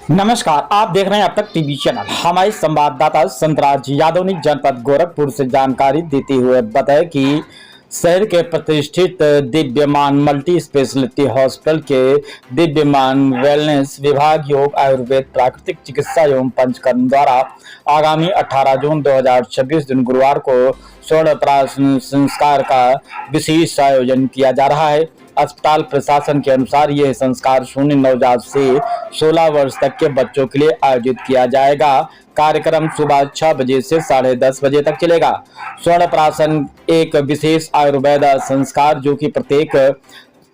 नमस्कार, आप देख रहे हैं अब तक टीवी चैनल। हमारे संवाददाता संतराज यादव ने जनपद गोरखपुर से जानकारी देते हुए बताया कि शहर के प्रतिष्ठित दिव्यमान मल्टी स्पेशलिटी हॉस्पिटल के दिव्यमान वेलनेस विभाग योग आयुर्वेद प्राकृतिक चिकित्सा एवं पंचकर्म द्वारा आगामी 18 जून 2026 दिन गुरुवार को स्वर्ण प्राशन संस्कार का विशेष आयोजन किया जा रहा है। अस्पताल प्रशासन के अनुसार यह संस्कार शून्य नवजात से 16 वर्ष तक के बच्चों के लिए आयोजित किया जाएगा। कार्यक्रम सुबह 6 बजे से 10:30 बजे तक चलेगा। स्वर्ण प्राशन एक विशेष आयुर्वेद संस्कार जो कि प्रत्येक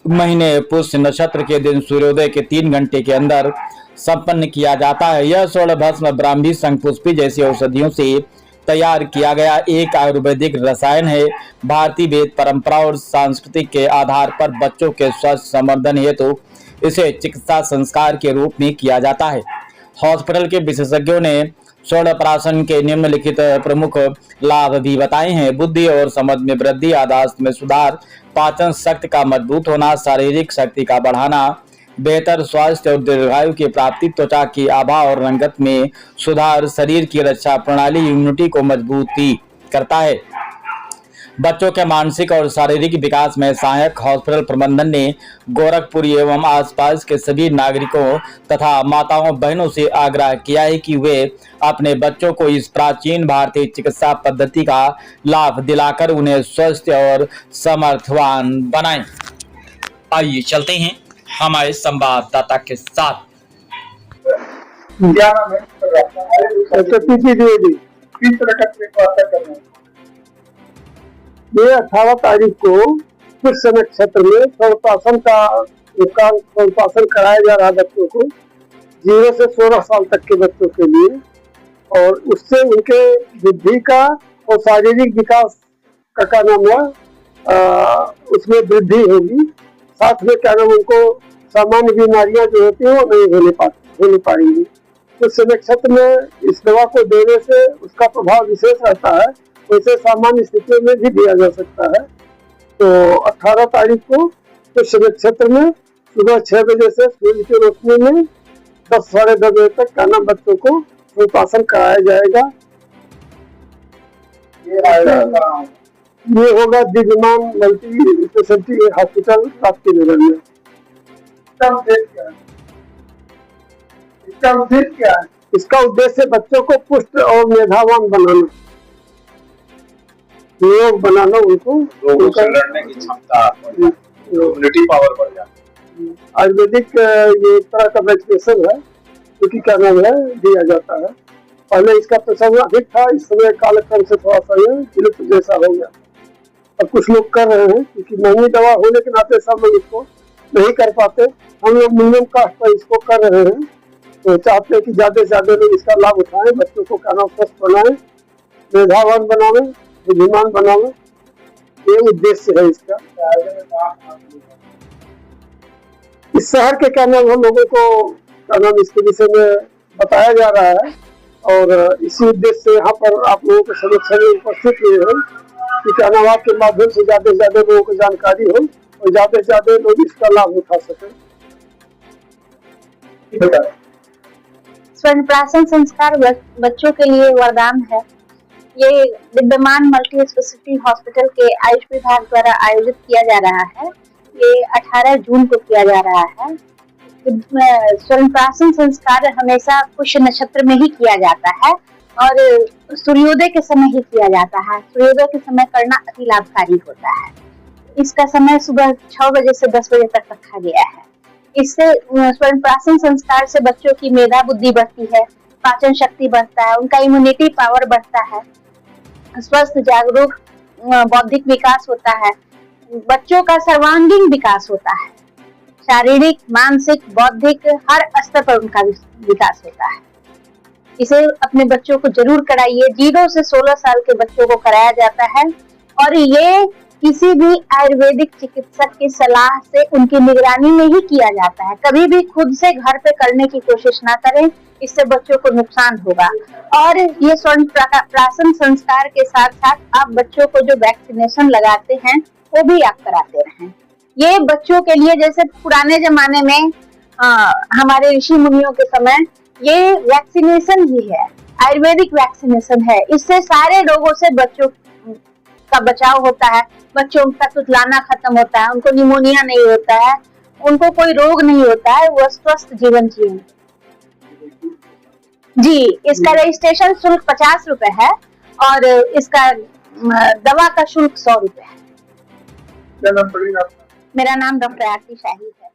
महीने पुष्य नक्षत्र के दिन सूर्योदय के 3 घंटे के अंदर संपन्न किया जाता है। यह स्वर्ण भस्म ब्राह्मी शंखपुष्पी जैसी औषधियों से तैयार किया गया एक आयुर्वेदिक रसायन है। भारतीय वेद परंपरा और संस्कृति के आधार पर बच्चों के स्वास्थ्य संवर्धन हेतु इसे चिकित्सा संस्कार के रूप में किया जाता है। हॉस्पिटल के विशेषज्ञों ने स्वर्ण प्राशन के निम्नलिखित प्रमुख लाभ भी बताए हैं। बुद्धि और समझ में वृद्धि, याददाश्त में सुधार, पाचन शक्ति का मजबूत होना, शारीरिक शक्ति का बढ़ाना, बेहतर स्वास्थ्य और दीर्घायु की प्राप्ति, त्वचा की आभा और रंगत में सुधार, शरीर की रक्षा प्रणाली इम्यूनिटी को मजबूती करता है, बच्चों के मानसिक और शारीरिक विकास में सहायक। हॉस्पिटल प्रबंधन ने गोरखपुर एवं आसपास के सभी नागरिकों तथा माताओं बहनों से आग्रह किया है कि वे अपने बच्चों को इस प्राचीन भारतीय चिकित्सा पद्धति का लाभ दिलाकर उन्हें स्वस्थ और समर्थवान बनाएं। आइए चलते हैं हमारे संवाददाता के साथ। ये 18 तारीख को पुष्य नक्षत्र में स्वर्ण प्राशन कराया जा रहा है बच्चों को 0 से 16 साल तक के बच्चों के लिए, और उससे उनके बुद्धि का और शारीरिक विकास का क्या नाम है उसमें वृद्धि होगी। साथ में क्या नाम उनको सामान्य बीमारियां जो होती हैं वो नहीं होने पाएंगी। पुष्य नक्षत्र में इस दवा को देने से उसका प्रभाव विशेष रहता है, वैसे सामान्य स्थितियों में भी दिया जा सकता है। तो 18 तारीख को पुष्य नक्षत्र में सुबह 6 बजे से सूर्य की रोशनी में 10 साढ़े 10 बजे तक क्या नाम बच्चों को स्वर्ण कराया जाएगा। ये होगा दिव्यमान मल्टी स्पेशलिटी हॉस्पिटल राप्ती नगर में। इसका उद्देश्य क्या है? इसका उद्देश्य बच्चों को पुष्ट और मेधावान बनाना, योग बनाना, उनको लड़ने की क्षमता, इम्यूनिटी पावर बढ़ जाती है। आयुर्वेदिक ये एक तरह का वैक्सीनेशन है जो कि क्या नाम है दिया जाता है। पहले इसका प्रचलन अधिक था, इस समय कालक्रम से थोड़ा सा ये विलुप्त जैसा हो गया। अब कुछ लोग कर रहे हैं क्योंकि महंगी दवा होने के नाते सब लोग इसको नहीं कर पाते। हम लोग मिनिमम कास्ट पर इसको कर रहे हैं, तो चाहते हैं कि ज्यादा से ज्यादा लोग इसका लाभ उठाएं, बच्चों को क्या नाम स्वस्थ बनाए, मेधावान बनावे, बुद्धिमान बनावे, ये उद्देश्य है इसका। इस शहर के क्या नाम हम लोगों को क्या नाम इसके विषय में बताया जा रहा है, और इसी उद्देश्य से यहाँ पर आप लोगों के समक्ष उपस्थित हुए हैं कि क्या नाम आपके माध्यम से ज्यादा लोगों को जानकारी हो और ज्यादा लोग इसका लाभ उठा सकें। स्वर्ण प्राशन संस्कार बच्चों के लिए वरदान है। ये दिव्यमान मल्टी स्पेशलिटी हॉस्पिटल के आयुष विभाग द्वारा आयोजित किया जा रहा है। ये 18 जून को किया जा रहा है। स्वर्ण प्राशन संस्कार हमेशा पुष्य नक्षत्र में ही किया जाता है और सूर्योदय के समय ही किया जाता है। सूर्योदय के समय करना अति लाभकारी होता है। इसका समय सुबह 6 बजे से 10 बजे तक रखा गया है। इससे स्वर्ण प्राशन संस्कार से बच्चों की मेधा बुद्धि बढ़ती है, पाचन शक्ति बढ़ता है, उनका इम्यूनिटी पावर बढ़ता है, स्वस्थ जागरूक बौद्धिक विकास होता है, बच्चों का सर्वांगीण विकास होता है, शारीरिक, मानसिक, बौद्धिक हर स्तर पर उनका विकास होता है। इसे अपने बच्चों को जरूर कराइए। 0 से 16 साल के बच्चों को कराया जाता है और ये किसी भी आयुर्वेदिक चिकित्सक की सलाह से उनकी निगरानी में ही किया जाता है। कभी भी खुद से घर पे करने की कोशिश ना करें, इससे बच्चों को नुकसान होगा। और ये स्वर्ण प्राशन संस्कार के साथ साथ आप बच्चों को जो वैक्सीनेशन लगाते हैं वो भी आप कराते रहें। ये बच्चों के लिए, जैसे पुराने जमाने में हमारे ऋषि मुनियों के समय ये वैक्सीनेशन ही है, आयुर्वेदिक वैक्सीनेशन है। इससे सारे रोगों से बच्चों का बचाव होता है, बच्चों का तुतलाना खत्म होता है, उनको निमोनिया नहीं होता है, उनको कोई रोग नहीं होता है, वो स्वस्थ जीवन जिएंगे। जी, इसका रजिस्ट्रेशन शुल्क 50 रुपए है और इसका दवा का शुल्क 100 रुपए है। क्या नाम पड़ेगा आपका? मेरा नाम डॉक्टर आरती शाही है।